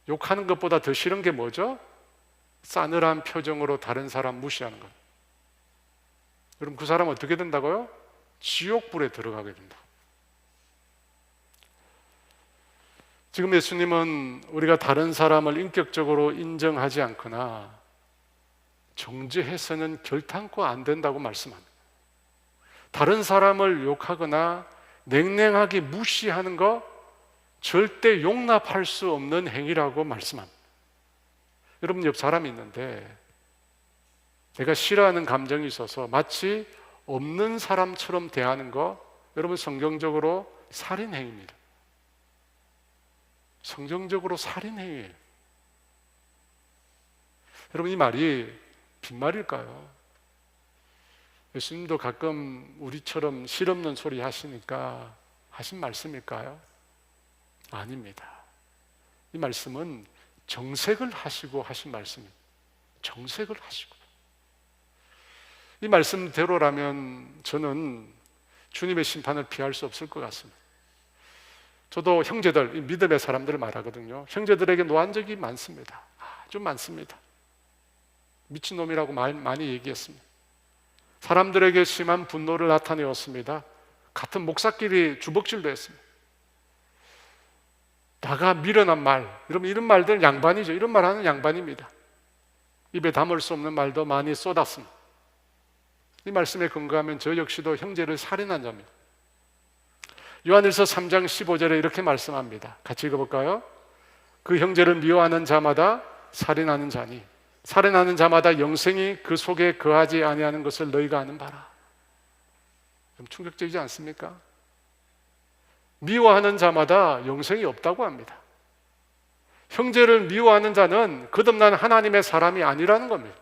욕하는 것보다 더 싫은 게 뭐죠? 싸늘한 표정으로 다른 사람 무시하는 것. 여러분, 그 사람 어떻게 된다고요? 지옥불에 들어가게 된다. 지금 예수님은 우리가 다른 사람을 인격적으로 인정하지 않거나 정죄해서는 결탄코 안 된다고 말씀합니다. 다른 사람을 욕하거나 냉랭하게 무시하는 것 절대 용납할 수 없는 행위라고 말씀합니다. 여러분, 옆 사람이 있는데 내가 싫어하는 감정이 있어서 마치 없는 사람처럼 대하는 거, 여러분, 성경적으로 살인행위입니다. 성경적으로 살인행위예요. 여러분, 이 말이 빈말일까요? 예수님도 가끔 우리처럼 실없는 소리 하시니까 하신 말씀일까요? 아닙니다. 이 말씀은 정색을 하시고 하신 말씀입니다. 정색을 하시고. 이 말씀대로라면 저는 주님의 심판을 피할 수 없을 것 같습니다. 저도 형제들, 믿음의 사람들을 말하거든요. 형제들에게 노한 적이 많습니다. 아주 많습니다. 미친놈이라고 많이 얘기했습니다. 사람들에게 심한 분노를 나타내었습니다. 같은 목사끼리 주먹질도 했습니다. 나가 미련한 말, 여러분, 이런 말들 양반이죠. 이런 말 하는 양반입니다. 입에 담을 수 없는 말도 많이 쏟았습니다. 이 말씀에 근거하면 저 역시도 형제를 살인한 자입니다. 요한일서 3장 15절에 이렇게 말씀합니다. 같이 읽어볼까요? 그 형제를 미워하는 자마다 살인하는 자니 살인하는 자마다 영생이 그 속에 거하지 아니하는 것을 너희가 아는 바라. 좀 충격적이지 않습니까? 미워하는 자마다 영생이 없다고 합니다. 형제를 미워하는 자는 거듭난 하나님의 사람이 아니라는 겁니다.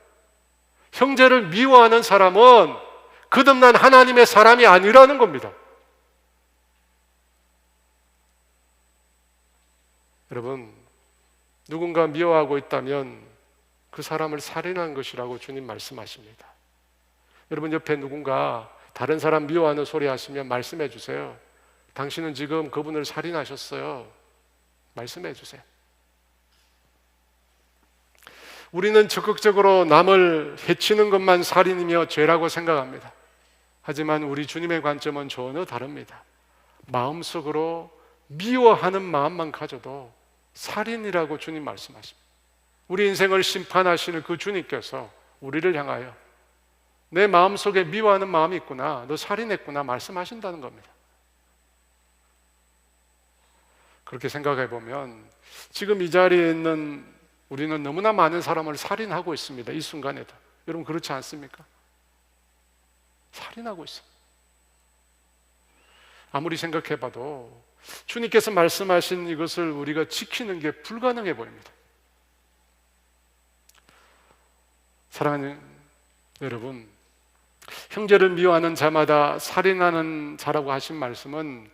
형제를 미워하는 사람은 거듭난 하나님의 사람이 아니라는 겁니다. 여러분, 누군가 미워하고 있다면 그 사람을 살인한 것이라고 주님 말씀하십니다. 여러분, 옆에 누군가 다른 사람 미워하는 소리 하시면 말씀해 주세요. 당신은 지금 그분을 살인하셨어요. 말씀해 주세요. 우리는 적극적으로 남을 해치는 것만 살인이며 죄라고 생각합니다. 하지만 우리 주님의 관점은 전혀 다릅니다. 마음속으로 미워하는 마음만 가져도 살인이라고 주님 말씀하십니다. 우리 인생을 심판하시는 그 주님께서 우리를 향하여 내 마음속에 미워하는 마음이 있구나, 너 살인했구나 말씀하신다는 겁니다. 그렇게 생각해 보면 지금 이 자리에 있는 우리는 너무나 많은 사람을 살인하고 있습니다. 이 순간에도. 여러분, 그렇지 않습니까? 살인하고 있습니다. 아무리 생각해 봐도 주님께서 말씀하신 이것을 우리가 지키는 게 불가능해 보입니다. 사랑하는 여러분, 형제를 미워하는 자마다 살인하는 자라고 하신 말씀은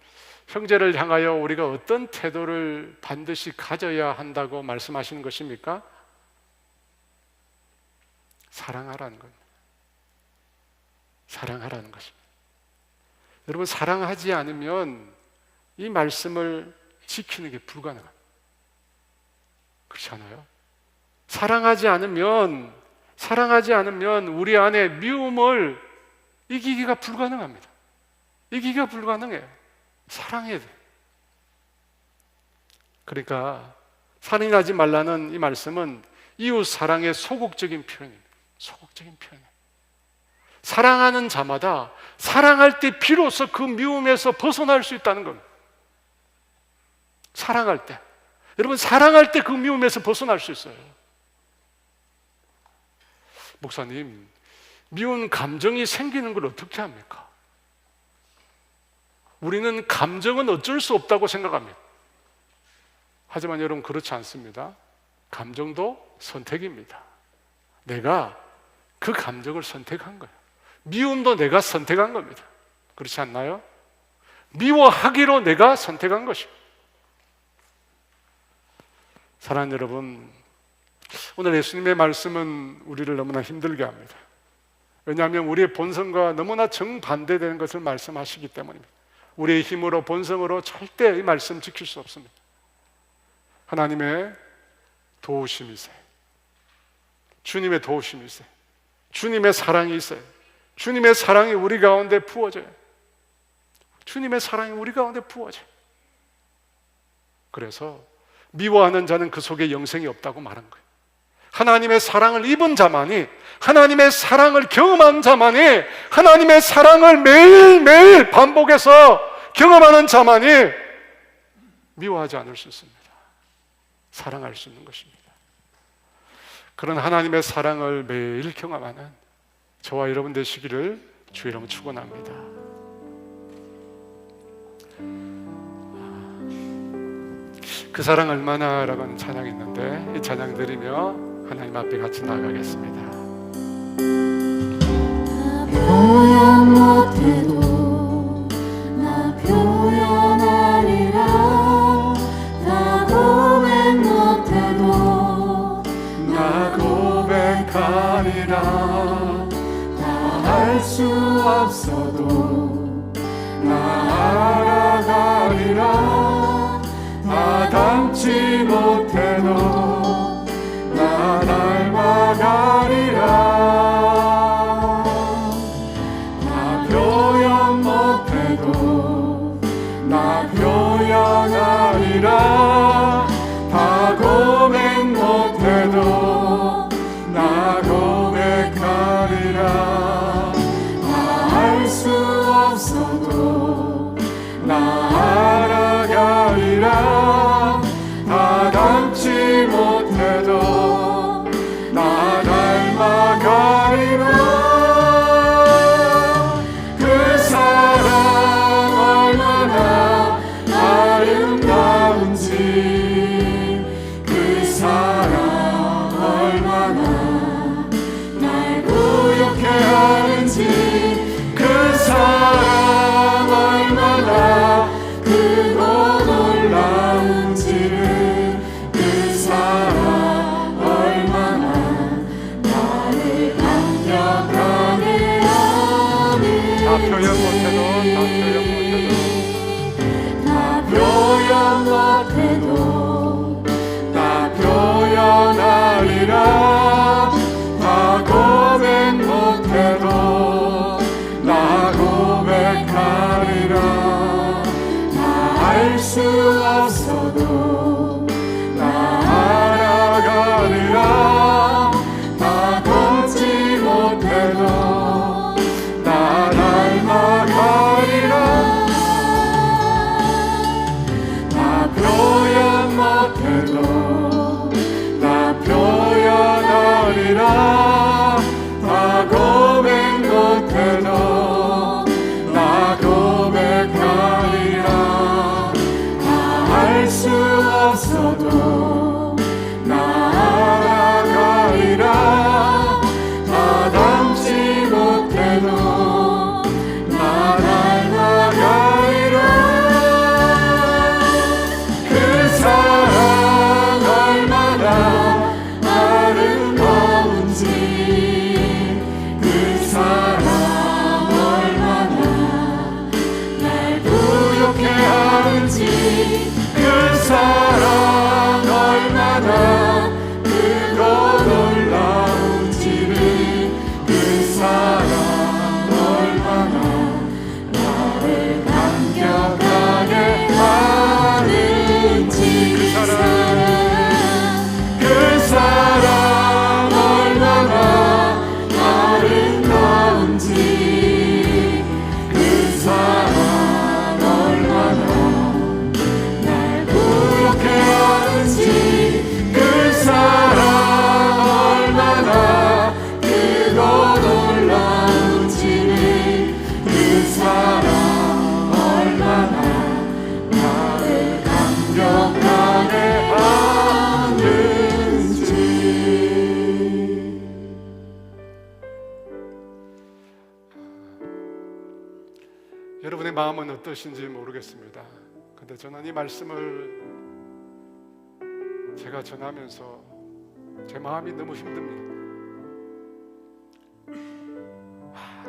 형제를 향하여 우리가 어떤 태도를 반드시 가져야 한다고 말씀하시는 것입니까? 사랑하라는 겁니다. 사랑하라는 것입니다. 여러분, 사랑하지 않으면 이 말씀을 지키는 게 불가능합니다. 그렇지 않아요? 사랑하지 않으면 우리 안에 미움을 이기기가 불가능합니다. 이기기가 불가능해요. 사랑해야 돼요. 그러니까 살인하지 말라는 이 말씀은 이웃 사랑의 소극적인 표현입니다. 소극적인 표현이에요. 사랑하는 자마다 사랑할 때 비로소 그 미움에서 벗어날 수 있다는 겁니다. 사랑할 때. 여러분, 사랑할 때 그 미움에서 벗어날 수 있어요. 목사님, 미운 감정이 생기는 걸 어떻게 합니까? 우리는 감정은 어쩔 수 없다고 생각합니다. 하지만 여러분, 그렇지 않습니다. 감정도 선택입니다. 내가 그 감정을 선택한 거예요. 미움도 내가 선택한 겁니다. 그렇지 않나요? 미워하기로 내가 선택한 것입니다. 사랑하는 여러분, 오늘 예수님의 말씀은 우리를 너무나 힘들게 합니다. 왜냐하면 우리의 본성과 너무나 정반대되는 것을 말씀하시기 때문입니다. 우리의 힘으로 본성으로 절대 이 말씀 지킬 수 없습니다. 하나님의 도우심이 있어요. 주님의 도우심이 있어요. 주님의 사랑이 있어요. 주님의 사랑이 우리 가운데 부어져요. 주님의 사랑이 우리 가운데 부어져요. 그래서 미워하는 자는 그 속에 영생이 없다고 말한 거예요. 하나님의 사랑을 입은 자만이, 하나님의 사랑을 경험한 자만이, 하나님의 사랑을 매일매일 반복해서 경험하는 자만이 미워하지 않을 수 있습니다. 사랑할 수 있는 것입니다. 그런 하나님의 사랑을 매일 경험하는 저와 여러분 되시기를 주의 이름으로 축원합니다. 그 사랑 얼마나 라고 하는 찬양이 있는데, 이 찬양 드리며 하나님 앞에 같이 나아가겠습니다. 나 표현 못해도 나 표현하리라. 나 고백 못해도 나 고백하리라. 다 할 수 없어도 나 알아가리라. 다 닮지 못해도 나 닮아가리라. 나 표현 못해도 나 표현하리라. 다 고백 못해도 나 고백하리라. 다 할 수 없어도 나 알아가리라. 다 닮지 못해도 나 닮아가리라. 그 사랑 얼마나 아름다운지, 그 사랑 얼마나 날 구욕해 하는지, 그 사랑 얼마나 크고 놀라운지를, 그 사랑 얼마나 나를 감격하게 하니. 다 표현 못해도, 다 표현 못해도 다 표현하리라. 다 고백 못해도 나 고백하리라. 알 수 없어도 나 알아가리라. 다 닮지 못해도 나 닮아가리라. 마음은 어떠신지 모르겠습니다. 근데 저는 이 말씀을 제가 전하면서 제 마음이 너무 힘듭니다.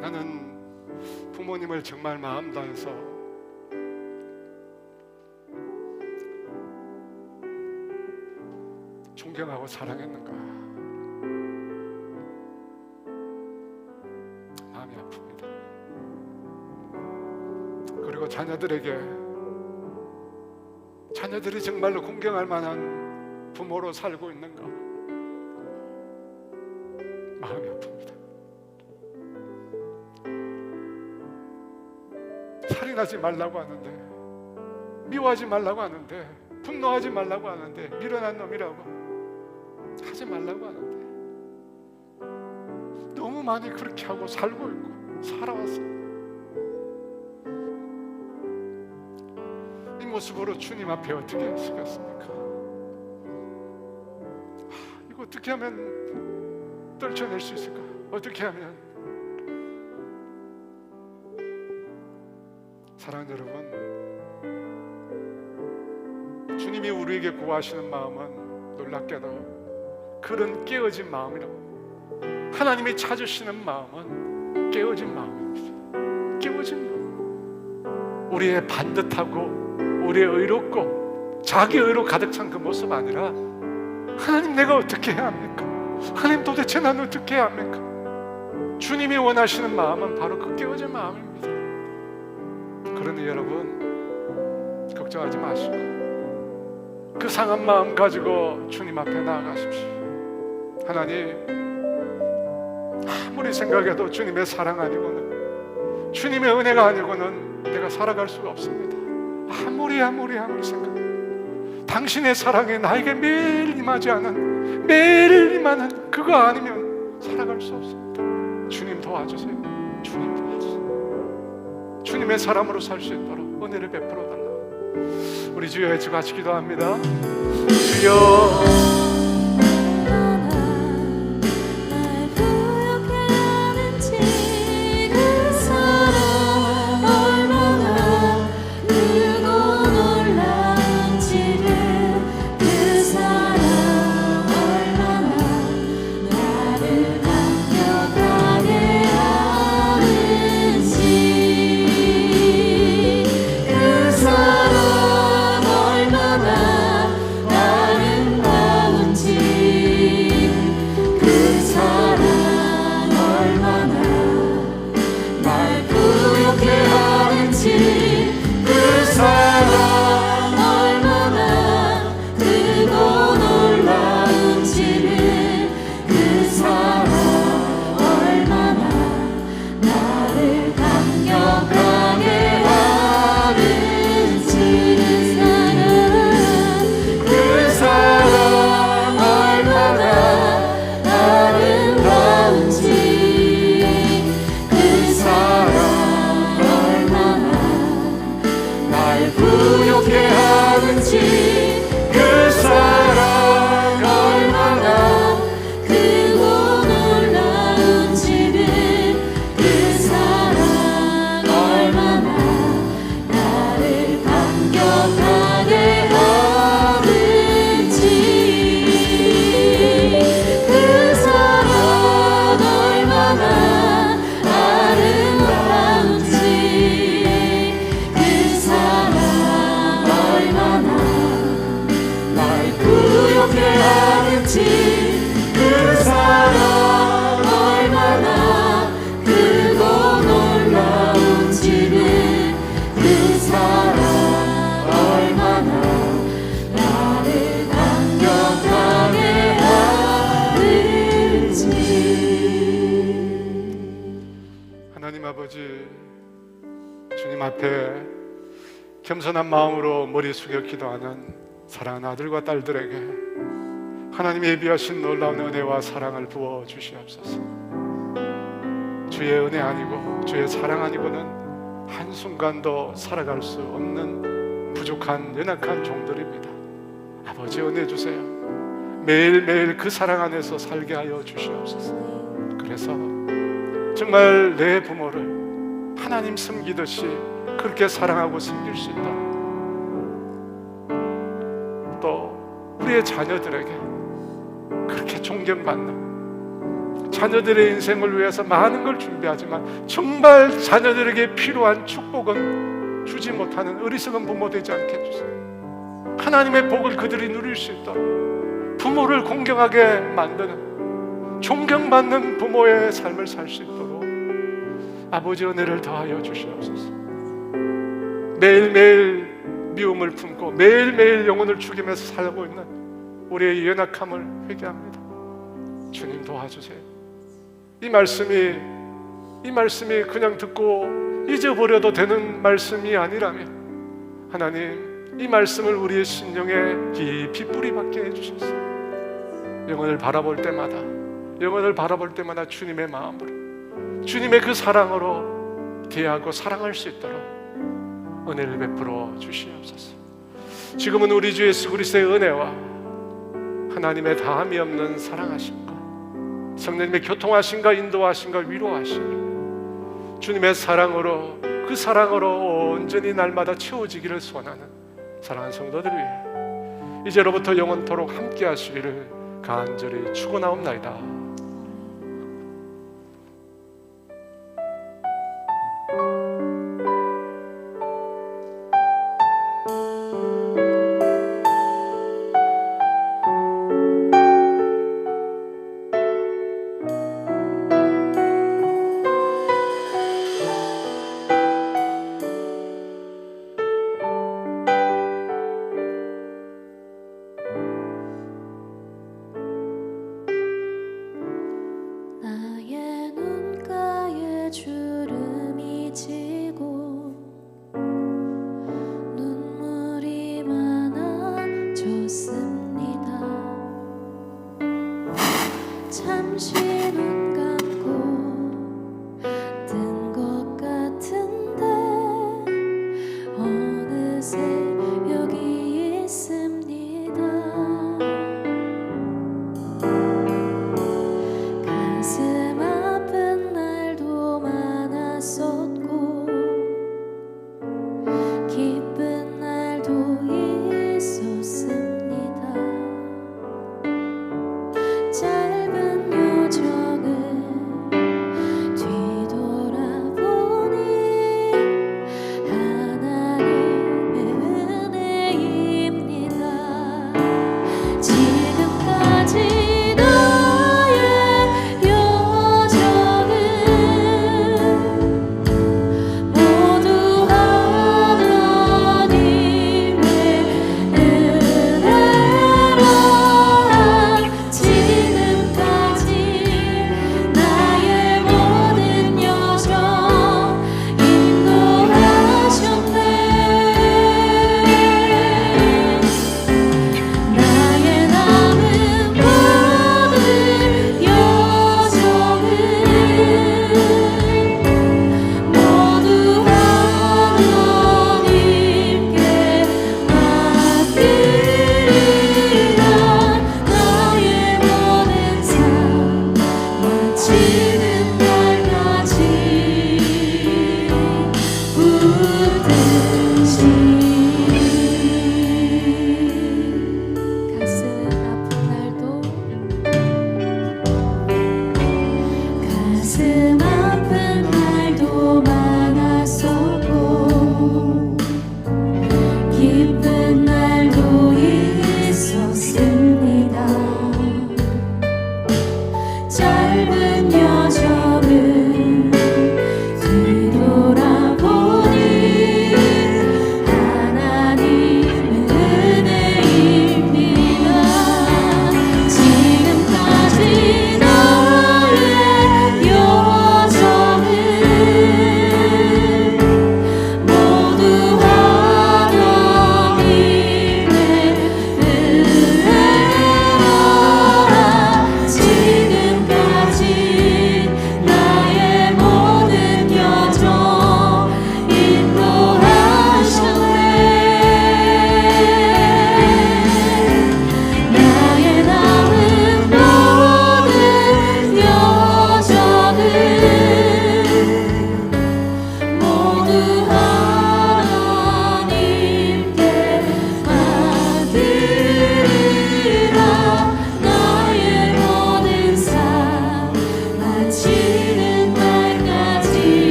나는 부모님을 정말 마음 다해서 존경하고 사랑했는가? 마음이 아픕니다. 그리고 자녀들이 정말로 공경할 만한 부모로 살고 있는가? 마음이 아픕니다. 살인하지 말라고 하는데, 미워하지 말라고 하는데, 분노하지 말라고 하는데, 미련한 놈이라고 하지 말라고 하는데, 너무 많이 그렇게 하고 살고 있고 살아왔어요. 이 모습으로 주님 앞에 어떻게 서겠습니까? 이거 어떻게 하면 떨쳐낼 수 있을까? 어떻게 하면? 사랑하는 여러분, 주님이 우리에게 구하시는 마음은 놀랍게도 그런 깨어진 마음이라고. 하나님이 찾으시는 마음은 깨어진 마음입니다. 깨어진 마음. 우리의 반듯하고 우리의 의롭고 자기 의로 가득 찬 그 모습 아니라, 하나님 내가 어떻게 해야 합니까? 하나님 도대체 나는 어떻게 해야 합니까? 주님이 원하시는 마음은 바로 그 깨어진 마음입니다. 그러니 여러분, 걱정하지 마시고 그 상한 마음 가지고 주님 앞에 나아가십시오. 하나님, 아무리 생각해도 주님의 사랑 아니고는, 주님의 은혜가 아니고는 내가 살아갈 수가 없습니다. 아무리 생각, 당신의 사랑이 나에게 매일 임하지 않은, 매일 임하는 그거 아니면 살아갈 수 없습니다. 주님 도와주세요. 주님 도와주세요. 주님의 사람으로 살 수 있도록 은혜를 베풀어 달라고 우리 주여 외치고 같이 기도합니다. 주여, 겸손한 마음으로 머리 숙여 기도하는 사랑하는 아들과 딸들에게 하나님의 예비하신 놀라운 은혜와 사랑을 부어 주시옵소서. 주의 은혜 아니고 주의 사랑 아니고는 한순간도 살아갈 수 없는 부족한 연약한 종들입니다. 아버지 은혜 주세요. 매일매일 그 사랑 안에서 살게 하여 주시옵소서. 그래서 정말 내 부모를 하나님 섬기듯이 그렇게 사랑하고 섬길 수 있도록, 또 우리의 자녀들에게 그렇게 존경받는, 자녀들의 인생을 위해서 많은 걸 준비하지만 정말 자녀들에게 필요한 축복은 주지 못하는 어리석은 부모 되지 않게 해주세요. 하나님의 복을 그들이 누릴 수 있도록, 부모를 공경하게 만드는, 존경받는 부모의 삶을 살 수 있도록 아버지 은혜를 더하여 주시옵소서. 매일매일 미움을 품고 매일매일 영혼을 죽이면서 살고 있는 우리의 연약함을 회개합니다. 주님 도와주세요. 이 말씀이 그냥 듣고 잊어버려도 되는 말씀이 아니라면 하나님, 이 말씀을 우리의 심령에 깊이 뿌리박게 해주셔서 영혼을 바라볼 때마다 주님의 마음으로, 주님의 그 사랑으로 대하고 사랑할 수 있도록 은혜를 베풀어 주시옵소서. 지금은 우리 주 예수 그리스도의 은혜와 하나님의 다함이 없는 사랑하심과 성령님의 교통하심과 인도하심과 위로하심, 주님의 사랑으로, 그 사랑으로 온전히 날마다 채워지기를 소원하는 사랑하는 성도들 위해 이제로부터 영원토록 함께 하시기를 간절히 축원하옵나이다. 나의 눈가에 주름이 지고 눈물이 많아졌습니다. 잠시 눈 감고 뜬 것 같은데 어느새 여기 있습니다. 가슴 아픈 날도 많았었고 기쁜 날도 있었습니다. 짧은 여정을 뒤돌아보니 하나님의 은혜입니다. 지금까지 나의 여정은 모두 하나님의 은혜라. 지금까지 나의 모든 여정 인도하셨네. 나의 남은 모든 여정은 모두 하나님께 맡기리라. 나의 모든 삶 마치는 날까지 붙들지. 가슴 아픈 날도 많았었고 기쁜 날도 있었습니다. 짧은 여정을 뒤돌아보니 하나님의 은혜입니다. 지금까지 나의 여정은 모두 하나님의 은혜라. 지금까지 나의 모든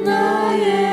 나의